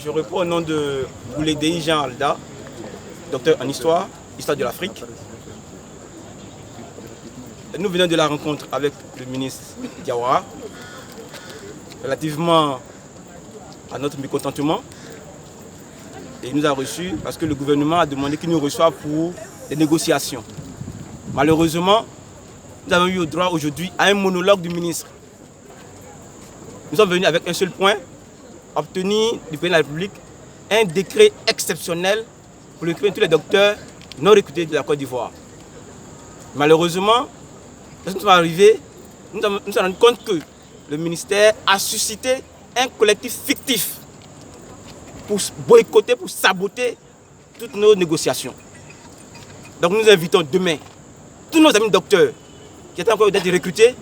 Je réponds au nom de Goulédéi Jean Alda, docteur en histoire de l'Afrique. Nous venons de la rencontre avec le ministre Diawara relativement à notre mécontentement. Et il nous a reçus parce que le gouvernement a demandé qu'il nous reçoive pour des négociations. Malheureusement, nous avons eu droit aujourd'hui à un monologue du ministre. Nous sommes venus avec un seul point, obtenir du président de la République un décret exceptionnel pour recruter tous les docteurs non recrutés de la Côte d'Ivoire. Malheureusement, lorsque nous sommes arrivés, nous nous sommes rendus compte que le ministère a suscité un collectif fictif pour boycotter, pour saboter toutes nos négociations. Donc nous invitons demain tous nos amis docteurs qui étaient encore d'être recrutés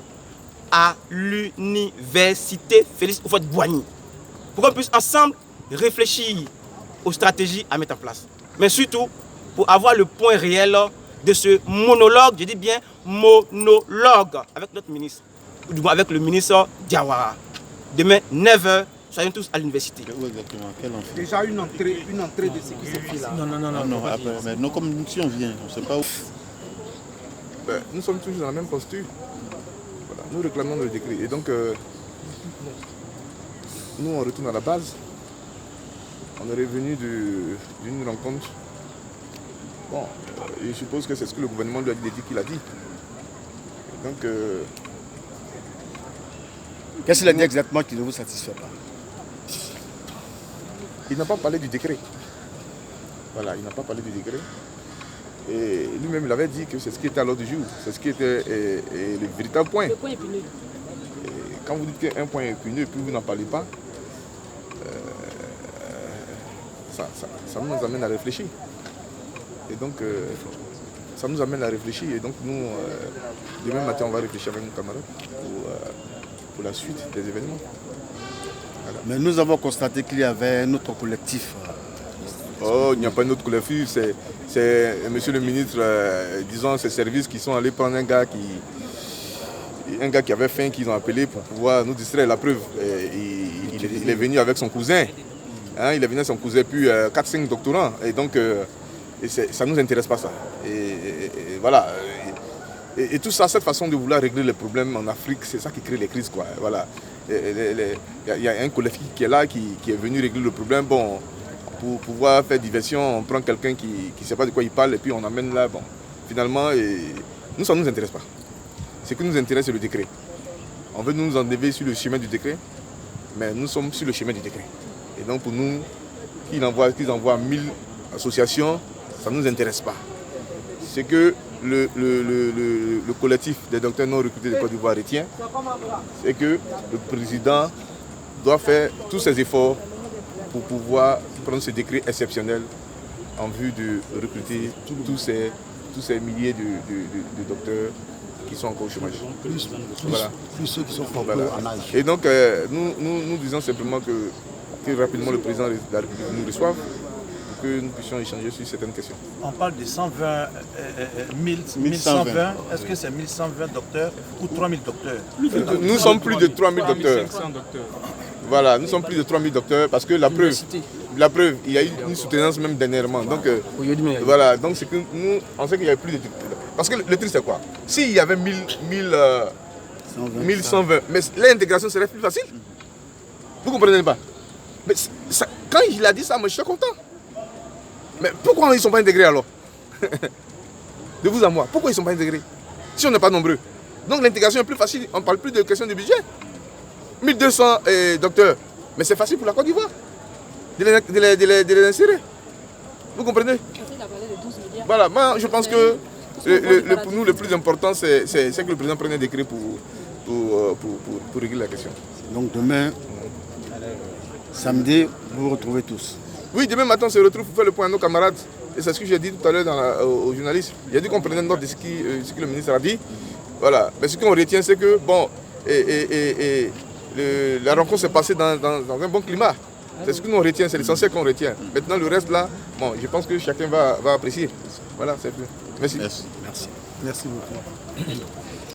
à l'université Félix Houphouët-Boigny pour qu'on puisse ensemble réfléchir aux stratégies à mettre en place. Mais surtout pour avoir le point réel de ce monologue, je dis bien monologue avec notre ministre, ou du moins avec le ministre Diawara. Demain, 9 h, soyons tous à l'université. Où exactement? Quel enfant? Déjà une entrée de ce qui s'est fait là. Non, après, mais non, comme si on vient, on ne sait pas où. Nous sommes toujours dans la même posture. Voilà, nous réclamons le décret. Et donc, nous, on retourne à la base. On est revenu d'une rencontre. Bon, je suppose que c'est ce que le gouvernement lui a dit qu'il a dit. Et donc, qu'est-ce qu'il a dit exactement qui ne vous satisfait pas? Il n'a pas parlé du décret. Voilà, il n'a pas parlé du décret. Et lui-même, il avait dit que c'est ce qui était à l'ordre du jour. C'est ce qui était le véritable point. Le point épineux. Et quand vous dites qu'un point est épineux et puis vous n'en parlez pas, ça nous amène à réfléchir. Et donc, ça nous amène à réfléchir. Et donc, nous, demain matin, on va réfléchir avec nos camarades pour la suite des événements. Voilà. Mais nous avons constaté qu'il y avait un autre collectif. Oh, il n'y a pas un autre collectif. C'est monsieur le ministre, disons, ses services qui sont allés prendre un gars qui avait faim, qu'ils ont appelé pour pouvoir nous distraire. La preuve, il est venu avec son cousin. Hein, il est venu avec son cousin, puis 4-5 doctorants. Et donc, ça ne nous intéresse pas ça. Et voilà. Et tout ça, cette façon de vouloir régler les problèmes en Afrique, c'est ça qui crée les crises, quoi. Voilà. Il y a un collectif qui est là, qui est venu régler le problème. Bon, pour pouvoir faire diversion, on prend quelqu'un qui ne sait pas de quoi il parle et puis on amène là. Bon, finalement, nous, ça ne nous intéresse pas. Ce qui nous intéresse, c'est le décret. On veut nous enlever sur le chemin du décret, mais nous sommes sur le chemin du décret. Et donc pour nous, qu'ils envoient 1000 associations, ça ne nous intéresse pas. C'est que le collectif des docteurs non recrutés de Côte d'Ivoire retient, c'est que le président doit faire tous ses efforts pour pouvoir prendre ce décret exceptionnel en vue de recruter tous ces milliers de docteurs qui sont encore au chômage. Plus ceux qui sont formés en âge. Et donc, nous disons simplement que rapidement le président de la République nous reçoive pour que nous puissions échanger sur certaines questions. On parle de 1120. Est-ce que c'est 1120 docteurs ou 3000 docteurs? Nous sommes plus de 3000 docteurs. Voilà, nous sommes plus de 3000 docteurs parce que la preuve, il y a eu une soutenance même dernièrement. Donc, voilà, donc c'est que nous, on sait qu'il y a plus de... Parce que le truc c'est quoi? S'il y avait 1120, mais l'intégration serait plus facile. Vous comprenez pas? Mais ça, quand il a dit ça, moi je suis content. Mais pourquoi ils ne sont pas intégrés alors? De vous à moi, pourquoi ils ne sont pas intégrés? Si on n'est pas nombreux. Donc l'intégration est plus facile, on ne parle plus de question de budget. 1200 docteurs, mais c'est facile pour la Côte d'Ivoire de les insérer. Vous comprenez? Voilà, moi je pense que pour nous le plus important c'est que le président prenne un décret pour régler la question. Donc demain, samedi, vous vous retrouvez tous? Oui, demain matin on se retrouve pour faire le point à nos camarades. Et c'est ce que j'ai dit tout à l'heure aux journalistes. J'ai dit qu'on prenait note de ce que le ministre a dit. Voilà. Mais ce qu'on retient, c'est que bon, la rencontre s'est passée dans un bon climat. C'est ce que nous retient, c'est l'essentiel qu'on retient. Maintenant le reste là, bon, je pense que chacun va apprécier. Voilà, c'est tout. Merci. Merci beaucoup.